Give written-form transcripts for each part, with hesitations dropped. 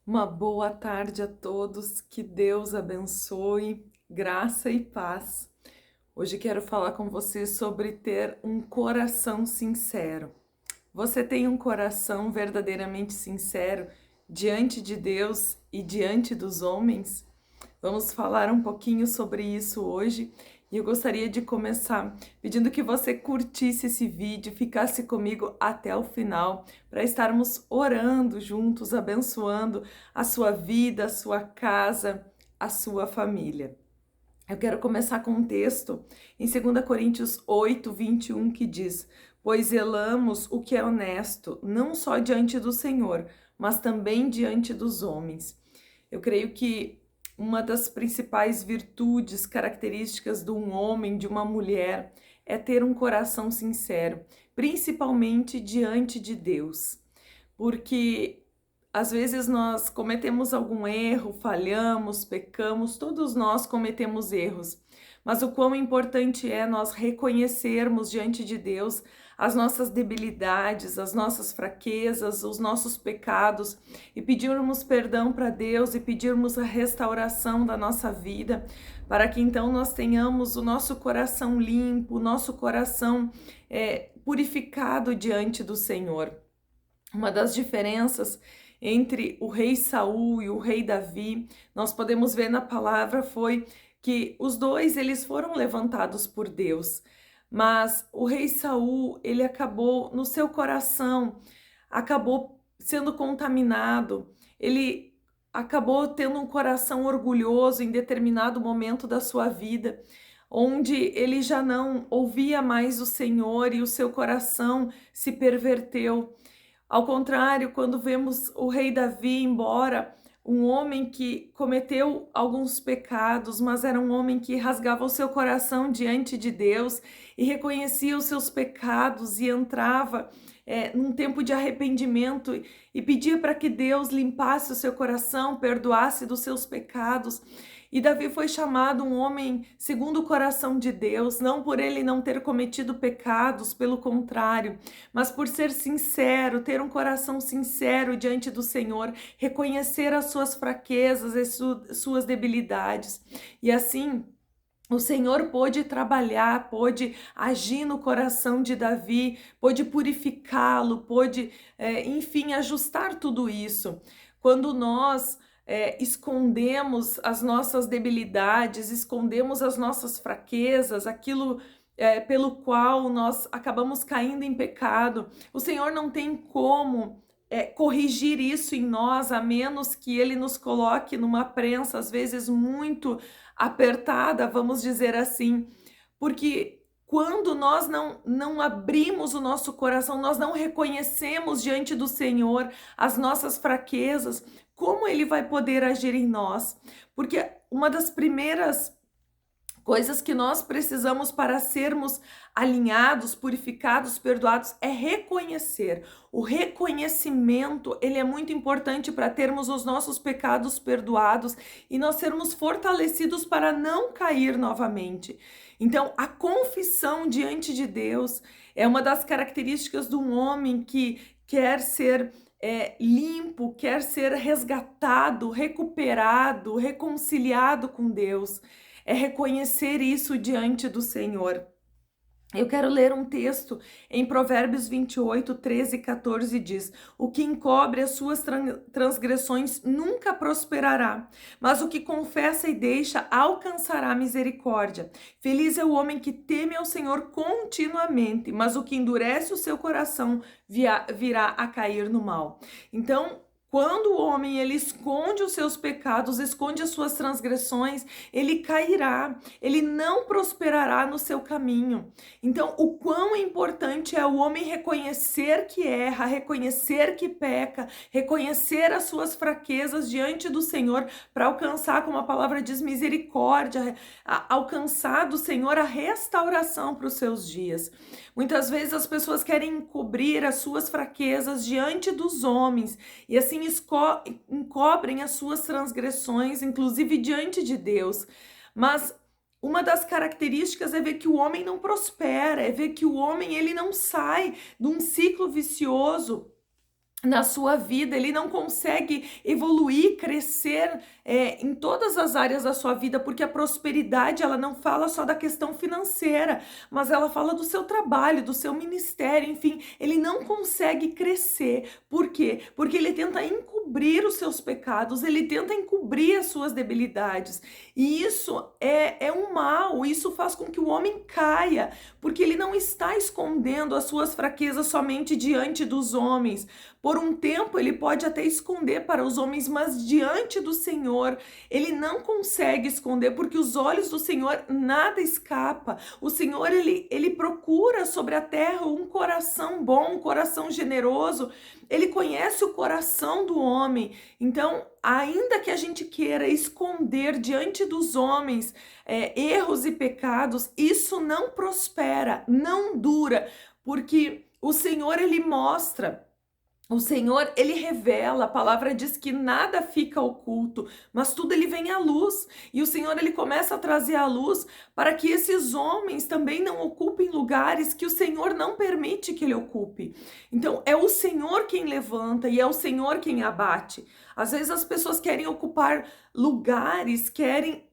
Uma boa tarde a todos, que Deus abençoe, graça e paz. Hoje quero falar com você sobre ter um coração sincero. Você tem um coração verdadeiramente sincero diante de Deus e diante dos homens? Vamos falar um pouquinho sobre isso hoje e eu gostaria de começar pedindo que você curtisse esse vídeo, ficasse comigo até o final, para estarmos orando juntos, abençoando a sua vida, a sua casa, a sua família. Eu quero começar com um texto em 2 Coríntios 8:21 que diz: Pois zelamos o que é honesto, não só diante do Senhor, mas também diante dos homens. Eu creio que uma das principais virtudes, características de um homem, de uma mulher, é ter um coração sincero, principalmente diante de Deus. Porque às vezes nós cometemos algum erro, falhamos, pecamos, todos nós cometemos erros. Mas o quão importante é nós reconhecermos diante de Deus as nossas debilidades, as nossas fraquezas, os nossos pecados e pedirmos perdão para Deus e pedirmos a restauração da nossa vida, para que então nós tenhamos o nosso coração limpo, o nosso coração purificado diante do Senhor. Uma das diferenças entre o rei Saul e o rei Davi, nós podemos ver na palavra foi que os dois eles foram levantados por Deus, mas o rei Saul, ele acabou no seu coração, acabou sendo contaminado, ele acabou tendo um coração orgulhoso em determinado momento da sua vida, onde ele já não ouvia mais o Senhor e o seu coração se perverteu. Ao contrário, quando vemos o rei Davi, embora um homem que cometeu alguns pecados, mas era um homem que rasgava o seu coração diante de Deus e reconhecia os seus pecados e entrava num tempo de arrependimento e pedia para que Deus limpasse o seu coração, perdoasse dos seus pecados. E Davi foi chamado um homem segundo o coração de Deus, não por ele não ter cometido pecados, pelo contrário, mas por ser sincero, ter um coração sincero diante do Senhor, reconhecer as suas fraquezas e suas debilidades. E assim, o Senhor pôde trabalhar, pôde agir no coração de Davi, pôde purificá-lo, pôde, enfim, ajustar tudo isso. Quando nós escondemos as nossas debilidades, escondemos as nossas fraquezas, aquilo pelo qual nós acabamos caindo em pecado, o Senhor não tem como corrigir isso em nós, a menos que Ele nos coloque numa prensa, às vezes muito apertada, vamos dizer assim, porque quando nós não abrimos o nosso coração, nós não reconhecemos diante do Senhor as nossas fraquezas, como Ele vai poder agir em nós? Porque uma das primeiras coisas que nós precisamos para sermos alinhados, purificados, perdoados, é reconhecer. O reconhecimento, ele é muito importante para termos os nossos pecados perdoados e nós sermos fortalecidos para não cair novamente. Então, a confissão diante de Deus é uma das características de um homem que quer ser limpo, quer ser resgatado, recuperado, reconciliado com Deus. É reconhecer isso diante do Senhor. Eu quero ler um texto em Provérbios 28, 13 e 14 diz: O que encobre as suas transgressões nunca prosperará, mas o que confessa e deixa alcançará misericórdia. Feliz é o homem que teme ao Senhor continuamente, mas o que endurece o seu coração virá a cair no mal. Então, quando o homem ele esconde os seus pecados, esconde as suas transgressões, ele cairá, ele não prosperará no seu caminho. Então, o quão importante é o homem reconhecer que erra, reconhecer que peca, reconhecer as suas fraquezas diante do Senhor para alcançar, como a palavra diz, misericórdia, alcançar do Senhor a restauração para os seus dias. Muitas vezes as pessoas querem encobrir as suas fraquezas diante dos homens e assim encobrem as suas transgressões, inclusive diante de Deus. Mas uma das características é ver que o homem não prospera, é ver que o homem ele não sai de um ciclo vicioso na sua vida, ele não consegue evoluir, crescer em todas as áreas da sua vida, porque a prosperidade, ela não fala só da questão financeira, mas ela fala do seu trabalho, do seu ministério, enfim, ele não consegue crescer. Por quê? Porque ele tenta encobrir os seus pecados, ele tenta encobrir as suas debilidades, e isso é um mal, isso faz com que o homem caia, porque ele não está escondendo as suas fraquezas somente diante dos homens. Por um tempo ele pode até esconder para os homens, mas diante do Senhor ele não consegue esconder, porque os olhos do Senhor nada escapa. O Senhor ele procura sobre a terra um coração bom, um coração generoso. Ele conhece o coração do homem. Então, ainda que a gente queira esconder diante dos homens erros e pecados, isso não prospera, não dura, porque o Senhor ele mostra. O Senhor, ele revela, a palavra diz que nada fica oculto, mas tudo ele vem à luz. E o Senhor, ele começa a trazer à luz para que esses homens também não ocupem lugares que o Senhor não permite que ele ocupe. Então, é o Senhor quem levanta e é o Senhor quem abate. Às vezes as pessoas querem ocupar lugares, querem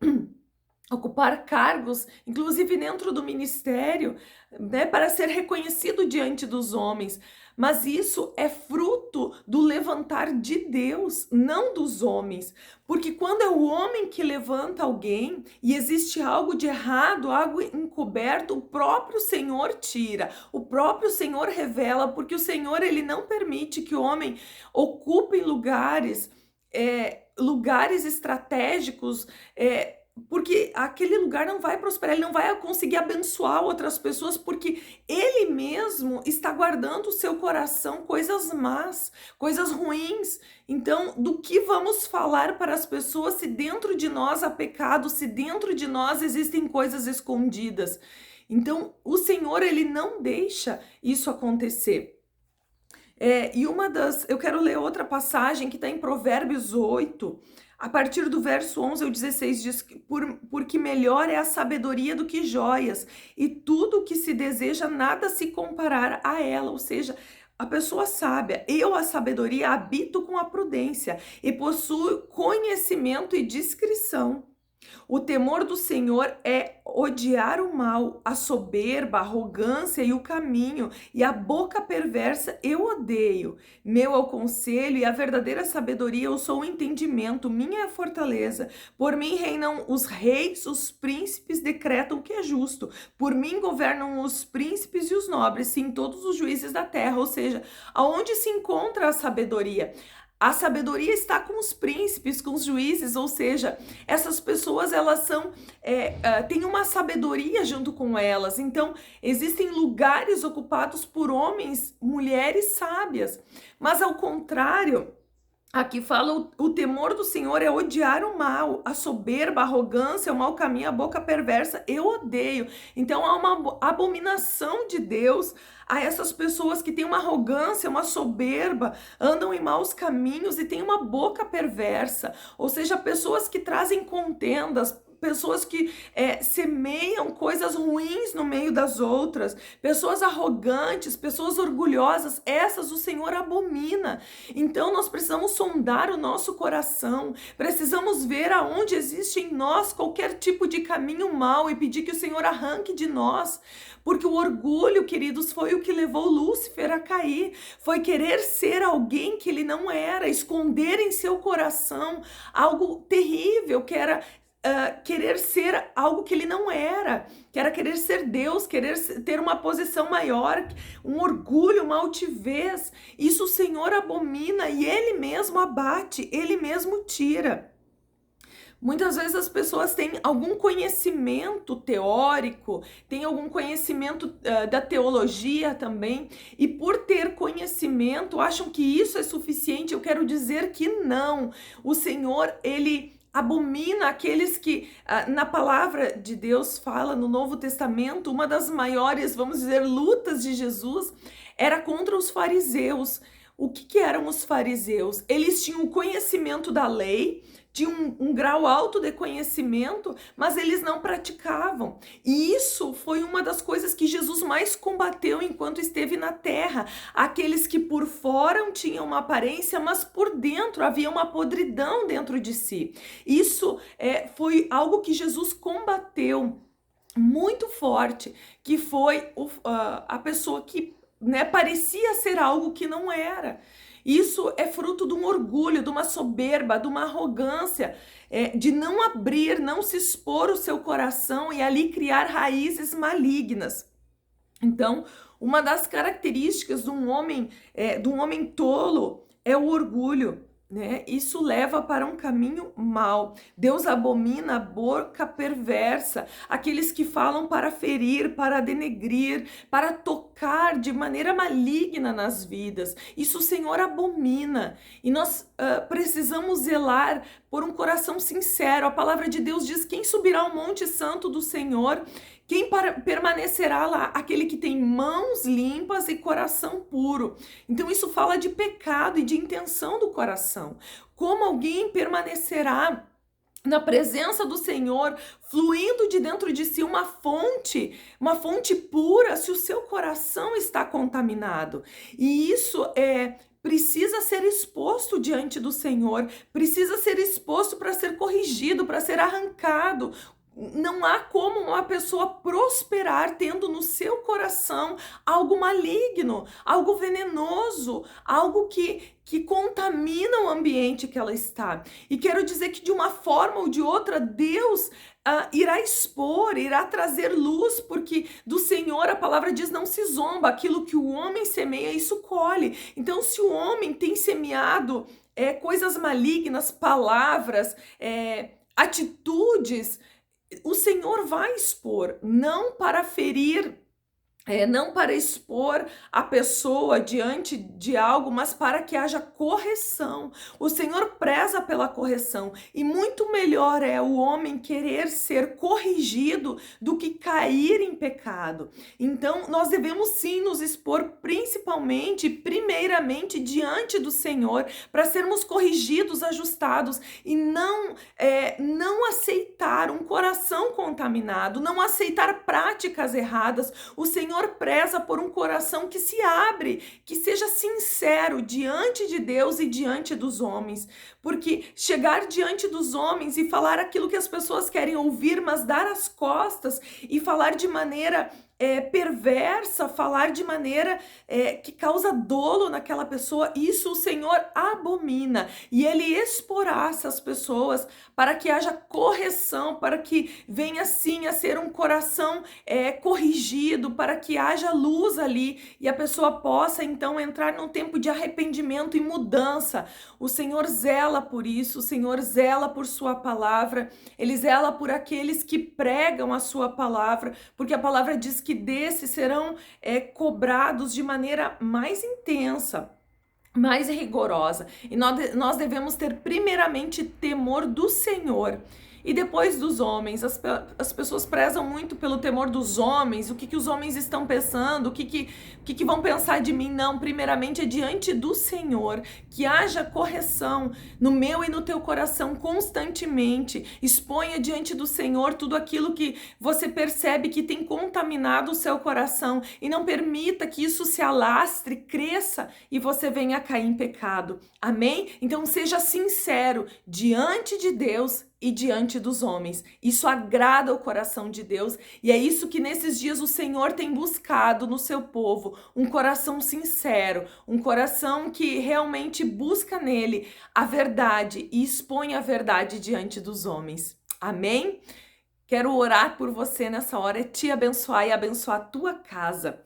ocupar cargos, inclusive dentro do ministério, né, para ser reconhecido diante dos homens. Mas isso é fruto do levantar de Deus, não dos homens. Porque quando é o homem que levanta alguém e existe algo de errado, algo encoberto, o próprio Senhor tira, o próprio Senhor revela, porque o Senhor ele não permite que o homem ocupe lugares, lugares estratégicos, porque aquele lugar não vai prosperar, ele não vai conseguir abençoar outras pessoas, porque ele mesmo está guardando o seu coração coisas más, coisas ruins. Então, do que vamos falar para as pessoas se dentro de nós há pecado, se dentro de nós existem coisas escondidas? Então, o Senhor, ele não deixa isso acontecer. Eu quero ler outra passagem que está em Provérbios 8, a partir do verso 11 ao 16, diz que porque melhor é a sabedoria do que joias, e tudo o que se deseja nada se comparar a ela. Ou seja, a pessoa sábia, a sabedoria, habito com a prudência e possuo conhecimento e discrição. O temor do Senhor é odiar o mal, a soberba, a arrogância e o caminho, e a boca perversa eu odeio. Meu é o conselho e a verdadeira sabedoria, eu sou o entendimento, minha é a fortaleza. Por mim reinam os reis, os príncipes decretam o que é justo. Por mim governam os príncipes e os nobres, sim, todos os juízes da terra. Ou seja, aonde se encontra a sabedoria? A sabedoria está com os príncipes, com os juízes, ou seja, essas pessoas elas têm uma sabedoria junto com elas. Então, existem lugares ocupados por homens, mulheres sábias. Mas ao contrário, aqui fala o temor do Senhor é odiar o mal, a soberba, a arrogância, o mau caminho, a boca perversa, eu odeio. Então há uma abominação de Deus a essas pessoas que têm uma arrogância, uma soberba, andam em maus caminhos e têm uma boca perversa. Ou seja, pessoas que trazem contendas, pessoas que semeiam coisas ruins no meio das outras, pessoas arrogantes, pessoas orgulhosas, essas o Senhor abomina. Então nós precisamos sondar o nosso coração, precisamos ver aonde existe em nós qualquer tipo de caminho mau e pedir que o Senhor arranque de nós, porque o orgulho, queridos, foi o que levou Lúcifer a cair, foi querer ser alguém que ele não era, esconder em seu coração algo terrível, que era querer ser algo que ele não era, que era querer ser Deus, querer ter uma posição maior, um orgulho, uma altivez. Isso o Senhor abomina e ele mesmo abate, ele mesmo tira. Muitas vezes as pessoas têm algum conhecimento teórico, têm algum conhecimento da teologia também, e por ter conhecimento acham que isso é suficiente. Eu quero dizer que não. O Senhor, ele abomina aqueles que, na palavra de Deus fala no Novo Testamento, uma das maiores, vamos dizer, lutas de Jesus era contra os fariseus. O que eram os fariseus? Eles tinham o conhecimento da lei, tinham um grau alto de conhecimento, mas eles não praticavam. E isso foi uma das coisas que Jesus mais combateu enquanto esteve na terra. Aqueles que por fora tinham uma aparência, mas por dentro havia uma podridão dentro de si. Isso foi algo que Jesus combateu muito forte, que foi a pessoa que parecia ser algo que não era. Isso é fruto de um orgulho, de uma soberba, de uma arrogância, de não abrir, não se expor o seu coração e ali criar raízes malignas. Então, uma das características de um homem tolo é o orgulho. Isso leva para um caminho mau. Deus abomina a boca perversa, aqueles que falam para ferir, para denegrir, para tocar de maneira maligna nas vidas. Isso o Senhor abomina. E nós precisamos zelar por um coração sincero. A palavra de Deus diz: quem subirá ao monte santo do Senhor? Quem permanecerá lá? Aquele que tem mãos limpas e coração puro. Então isso fala de pecado e de intenção do coração. Como alguém permanecerá na presença do Senhor, fluindo de dentro de si uma fonte pura, se o seu coração está contaminado? E isso precisa ser exposto diante do Senhor, precisa ser exposto para ser corrigido, para ser arrancado. Não há como uma pessoa prosperar tendo no seu coração algo maligno, algo venenoso, algo que contamina o ambiente que ela está. E quero dizer que de uma forma ou de outra, Deus irá expor, irá trazer luz, porque do Senhor a palavra diz: não se zomba, aquilo que o homem semeia, isso colhe. Então, se o homem tem semeado coisas malignas, palavras, atitudes, o Senhor vai expor, não para ferir, não para expor a pessoa diante de algo, mas para que haja correção. O Senhor preza pela correção, e muito melhor é o homem querer ser corrigido do que cair em pecado. Então, nós devemos sim nos expor primeiramente diante do Senhor, para sermos corrigidos, ajustados, e não aceitar um coração contaminado, não aceitar práticas erradas. O Senhor preza por um coração que se abre, que seja sincero diante de Deus e diante dos homens. Porque chegar diante dos homens e falar aquilo que as pessoas querem ouvir, mas dar as costas e falar de maneira perversa, falar de maneira que causa dolo naquela pessoa, isso o Senhor abomina. E Ele exporá essas pessoas para que haja correção, para que venha sim a ser um coração corrigido, para que haja luz ali e a pessoa possa então entrar num tempo de arrependimento e mudança. O Senhor zela por isso, o Senhor zela por sua palavra, Ele zela por aqueles que pregam a sua palavra, porque a palavra diz que desses serão cobrados de maneira mais intensa, mais rigorosa. E nós devemos ter primeiramente temor do Senhor e depois dos homens. As pessoas prezam muito pelo temor dos homens, o que os homens estão pensando, o que vão pensar de mim. Não, primeiramente é diante do Senhor, que haja correção no meu e no teu coração constantemente. Exponha diante do Senhor tudo aquilo que você percebe que tem contaminado o seu coração e não permita que isso se alastre, cresça e você venha a cair em pecado. Amém? Então seja sincero diante de Deus e diante dos homens. Isso agrada o coração de Deus, e é isso que nesses dias o Senhor tem buscado no seu povo, um coração sincero, um coração que realmente busca nele a verdade e expõe a verdade diante dos homens. Amém? Quero orar por você nessa hora, te abençoar e abençoar a tua casa.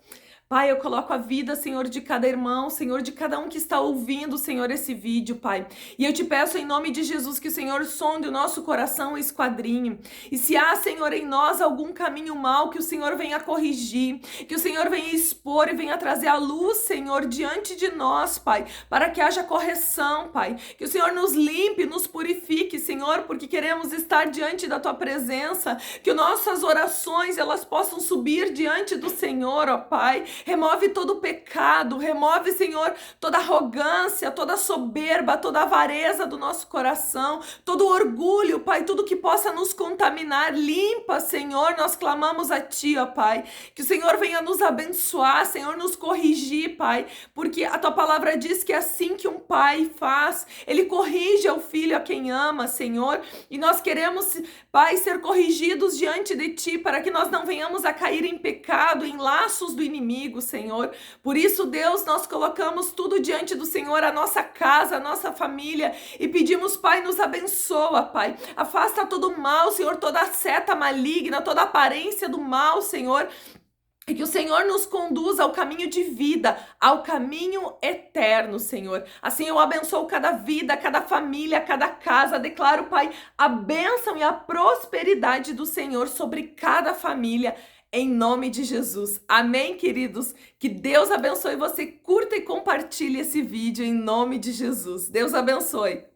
Pai, eu coloco a vida, Senhor, de cada irmão, Senhor, de cada um que está ouvindo, Senhor, esse vídeo, Pai. E eu te peço em nome de Jesus que o Senhor sonde o nosso coração e esquadrinhe. E se há, Senhor, em nós algum caminho mau, que o Senhor venha corrigir, que o Senhor venha expor e venha trazer a luz, Senhor, diante de nós, Pai, para que haja correção, Pai. Que o Senhor nos limpe, nos purifique, Senhor, porque queremos estar diante da Tua presença, que nossas orações, elas possam subir diante do Senhor, ó Pai. Remove todo o pecado, remove, Senhor, toda arrogância, toda soberba, toda avareza do nosso coração, todo orgulho, Pai, tudo que possa nos contaminar. Limpa, Senhor, nós clamamos a Ti, ó Pai, que o Senhor venha nos abençoar, Senhor, nos corrigir, Pai, porque a Tua palavra diz que é assim que um pai faz, ele corrige ao filho a quem ama, Senhor, e nós queremos, Pai, ser corrigidos diante de Ti, para que nós não venhamos a cair em pecado, em laços do inimigo, Senhor. Por isso, Deus, nós colocamos tudo diante do Senhor, a nossa casa, a nossa família, e pedimos, Pai, nos abençoa, Pai. Afasta todo o mal, Senhor, toda seta maligna, toda aparência do mal, Senhor. E que o Senhor nos conduza ao caminho de vida, ao caminho eterno, Senhor. Assim eu abençoo cada vida, cada família, cada casa. Declaro, Pai, a bênção e a prosperidade do Senhor sobre cada família, em nome de Jesus. Amém, queridos? Que Deus abençoe você. Curta e compartilhe esse vídeo em nome de Jesus. Deus abençoe.